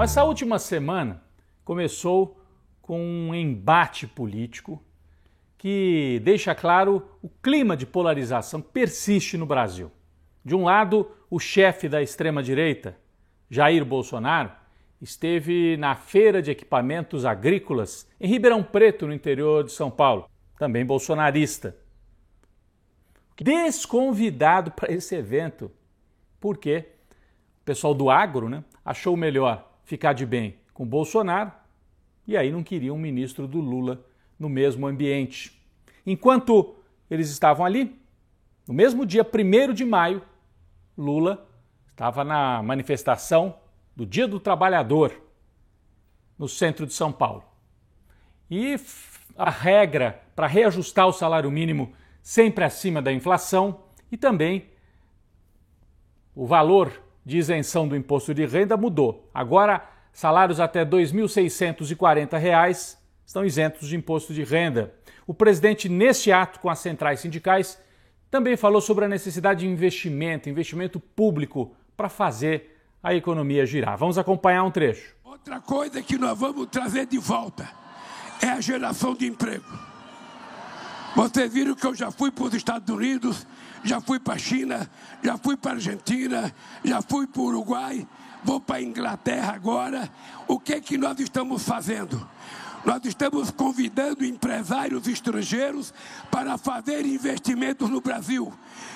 Essa última semana começou com um embate político que deixa claro o clima de polarização que persiste no Brasil. De um lado, o chefe da extrema-direita, Jair Bolsonaro, esteve na Feira de Equipamentos Agrícolas em Ribeirão Preto, no interior de São Paulo, também bolsonarista. Desconvidado para esse evento, porque o pessoal do agro, achou melhor ficar de bem com Bolsonaro e aí não queria um ministro do Lula no mesmo ambiente. Enquanto eles estavam ali, no mesmo dia 1º de maio, Lula estava na manifestação do Dia do Trabalhador, no centro de São Paulo. E a regra para reajustar o salário mínimo sempre acima da inflação e também o valor de isenção do imposto de renda mudou. Agora, salários até R$ 2.640 estão isentos de imposto de renda. O presidente, neste ato com as centrais sindicais, também falou sobre a necessidade de investimento público para fazer a economia girar. Vamos acompanhar um trecho. Outra coisa que nós vamos trazer de volta é a geração de emprego. Vocês viram que eu já fui para os Estados Unidos, já fui para a China, já fui para a Argentina, já fui para o Uruguai, vou para a Inglaterra agora. O que é que nós estamos fazendo? Nós estamos convidando empresários estrangeiros para fazer investimentos no Brasil.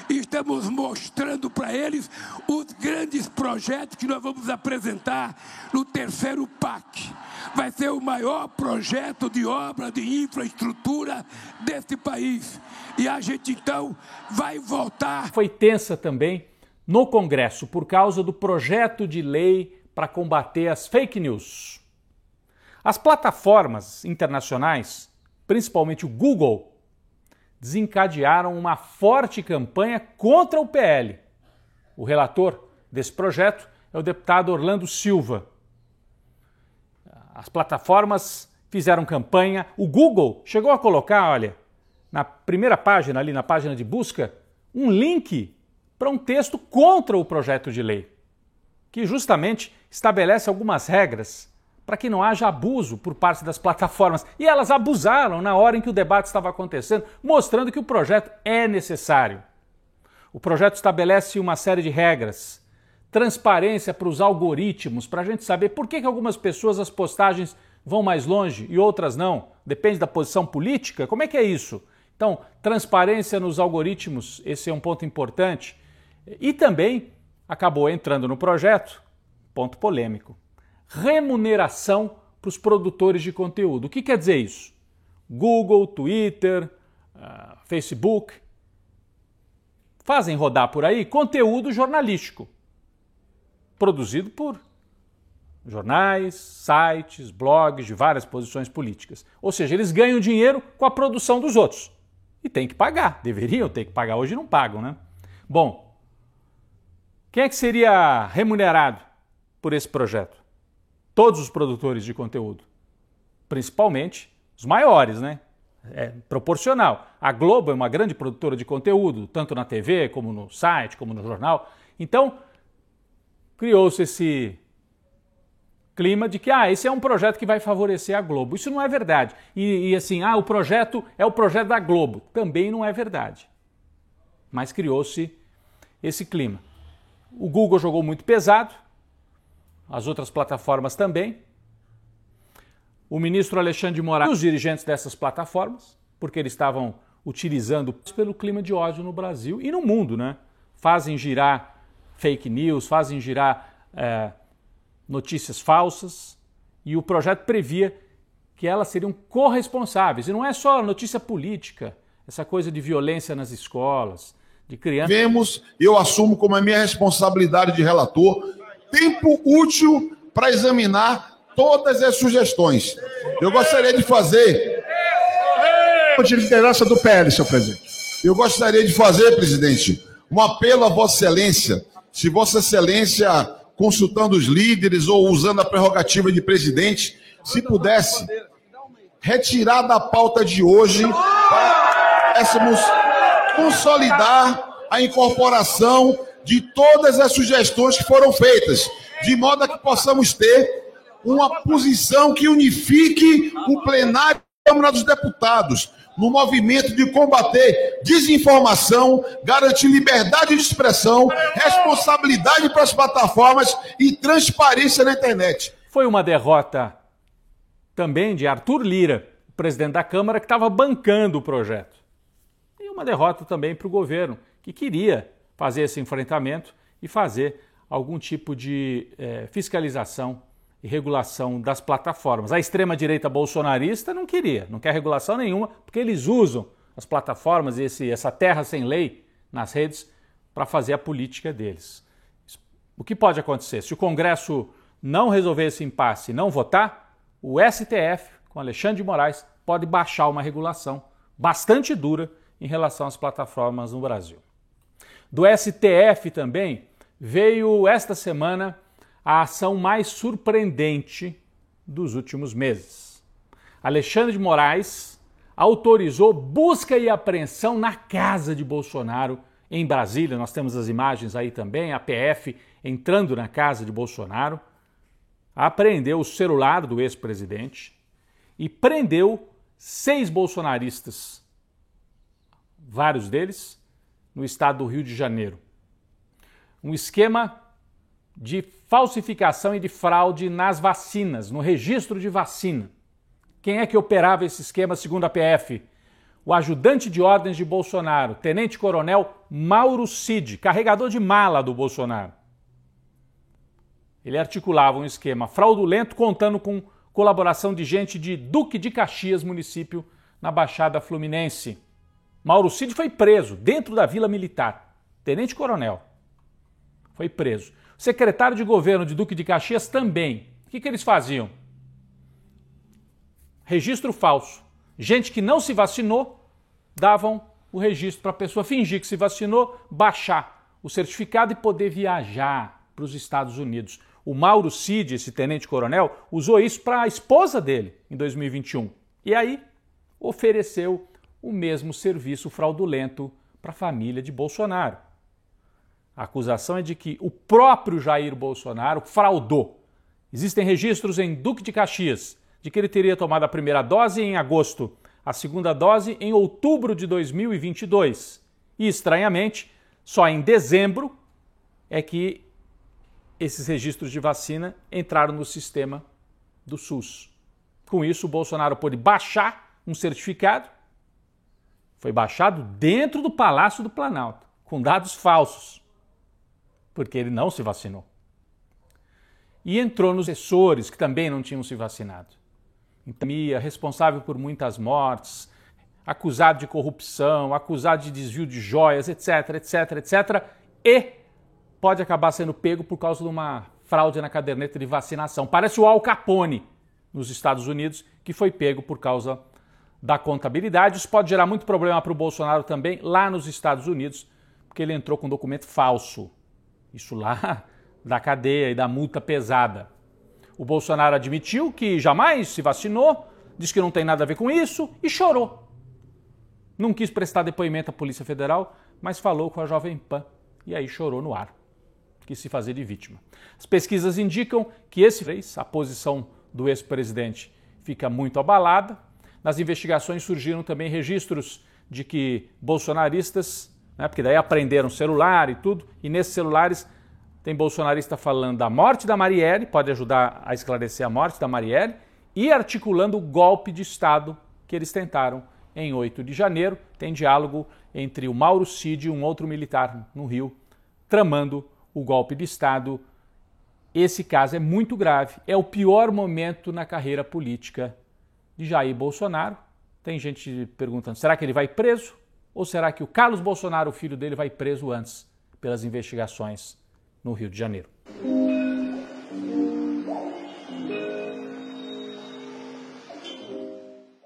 E estamos mostrando para eles os grandes projetos que nós vamos apresentar no terceiro PAC. Vai ser o maior projeto de obra de infraestrutura desse país. E a gente, então, vai voltar. Foi tensa também no Congresso por causa do projeto de lei para combater as fake news. As plataformas internacionais, principalmente o Google, desencadearam uma forte campanha contra o PL. O relator desse projeto é o deputado Orlando Silva. As plataformas fizeram campanha, o Google chegou a colocar, na primeira página, ali na página de busca, um link para um texto contra o projeto de lei, que justamente estabelece algumas regras para que não haja abuso por parte das plataformas. E elas abusaram na hora em que o debate estava acontecendo, mostrando que o projeto é necessário. O projeto estabelece uma série de regras, transparência para os algoritmos, para a gente saber por que algumas pessoas as postagens vão mais longe e outras não. Depende da posição política. Como é que é isso? Então, transparência nos algoritmos, esse é um ponto importante. E também acabou entrando no projeto, ponto polêmico, remuneração para os produtores de conteúdo. O que quer dizer isso? Google, Twitter, Facebook fazem rodar por aí conteúdo jornalístico, produzido por jornais, sites, blogs de várias posições políticas. Ou seja, eles ganham dinheiro com a produção dos outros. E tem que pagar, deveriam ter que pagar, hoje não pagam, Bom, quem é que seria remunerado por esse projeto? Todos os produtores de conteúdo, principalmente os maiores, É proporcional. A Globo é uma grande produtora de conteúdo, tanto na TV, como no site, como no jornal. Então, criou-se esse clima de que esse é um projeto que vai favorecer a Globo. Isso não é verdade. E assim, o projeto é o projeto da Globo. Também não é verdade. Mas criou-se esse clima. O Google jogou muito pesado, as outras plataformas também. O ministro Alexandre de Moraes e os dirigentes dessas plataformas, porque eles estavam utilizando pelo clima de ódio no Brasil e no mundo, Fazem girar fake news, fazem girar notícias falsas, e o projeto previa que elas seriam corresponsáveis. E não é só notícia política, essa coisa de violência nas escolas, de crianças. Eu assumo como a minha responsabilidade de relator tempo útil para examinar todas as sugestões. Eu gostaria de fazer... de liderança do PL, senhor presidente. Eu gostaria de fazer, presidente, um apelo a Vossa Excelência. Se Vossa Excelência, consultando os líderes ou usando a prerrogativa de presidente, se pudesse retirar da pauta de hoje para pudéssemos consolidar a incorporação de todas as sugestões que foram feitas, de modo a que possamos ter uma posição que unifique o plenário da Câmara dos Deputados no movimento de combater desinformação, garantir liberdade de expressão, responsabilidade para as plataformas e transparência na internet. Foi uma derrota também de Arthur Lira, o presidente da Câmara, que estava bancando o projeto. E uma derrota também para o governo, que queria fazer esse enfrentamento e fazer algum tipo de fiscalização e regulação das plataformas. A extrema-direita bolsonarista não queria, não quer regulação nenhuma, porque eles usam as plataformas e essa terra sem lei nas redes para fazer a política deles. O que pode acontecer? Se o Congresso não resolver esse impasse e não votar, o STF, com Alexandre de Moraes, pode baixar uma regulação bastante dura em relação às plataformas no Brasil. Do STF também veio esta semana a ação mais surpreendente dos últimos meses. Alexandre de Moraes autorizou busca e apreensão na casa de Bolsonaro em Brasília. Nós temos as imagens aí também, a PF entrando na casa de Bolsonaro, apreendeu o celular do ex-presidente e prendeu 6 bolsonaristas, vários deles no estado do Rio de Janeiro. Um esquema de falsificação e de fraude nas vacinas, no registro de vacina. Quem é que operava esse esquema segundo a PF? O ajudante de ordens de Bolsonaro, tenente-coronel Mauro Cid, carregador de mala do Bolsonaro. Ele articulava um esquema fraudulento contando com colaboração de gente de Duque de Caxias, município na Baixada Fluminense. Mauro Cid foi preso dentro da Vila Militar, tenente-coronel. Foi preso. O secretário de governo de Duque de Caxias também. O que eles faziam? Registro falso. Gente que não se vacinou, davam o registro para a pessoa fingir que se vacinou, baixar o certificado e poder viajar para os Estados Unidos. O Mauro Cid, esse tenente-coronel, usou isso para a esposa dele em 2021. E aí ofereceu o mesmo serviço fraudulento para a família de Bolsonaro. A acusação é de que o próprio Jair Bolsonaro fraudou. Existem registros em Duque de Caxias de que ele teria tomado a primeira dose em agosto, a segunda dose em outubro de 2022. E, estranhamente, só em dezembro é que esses registros de vacina entraram no sistema do SUS. Com isso, o Bolsonaro pôde baixar um certificado. Foi baixado dentro do Palácio do Planalto, com dados falsos, porque ele não se vacinou. E entrou nos assessores que também não tinham se vacinado. Pandemia, responsável por muitas mortes, acusado de corrupção, acusado de desvio de joias, etc, etc, etc. E pode acabar sendo pego por causa de uma fraude na caderneta de vacinação. Parece o Al Capone nos Estados Unidos, que foi pego por causa da contabilidade. Isso pode gerar muito problema para o Bolsonaro também lá nos Estados Unidos, porque ele entrou com documento falso. Isso lá da cadeia e da multa pesada. O Bolsonaro admitiu que jamais se vacinou, disse que não tem nada a ver com isso e chorou. Não quis prestar depoimento à Polícia Federal, mas falou com a Jovem Pan e aí chorou no ar. Quis se fazer de vítima. As pesquisas indicam que a posição do ex-presidente fica muito abalada. Nas investigações surgiram também registros de que bolsonaristas, porque daí apreenderam celular e tudo, e nesses celulares tem bolsonarista falando da morte da Marielle, pode ajudar a esclarecer a morte da Marielle, e articulando o golpe de Estado que eles tentaram em 8 de janeiro. Tem diálogo entre o Mauro Cid e um outro militar no Rio, tramando o golpe de Estado. Esse caso é muito grave, é o pior momento na carreira política de Jair Bolsonaro. Tem gente perguntando, será que ele vai preso? Ou será que o Carlos Bolsonaro, o filho dele, vai preso antes pelas investigações no Rio de Janeiro?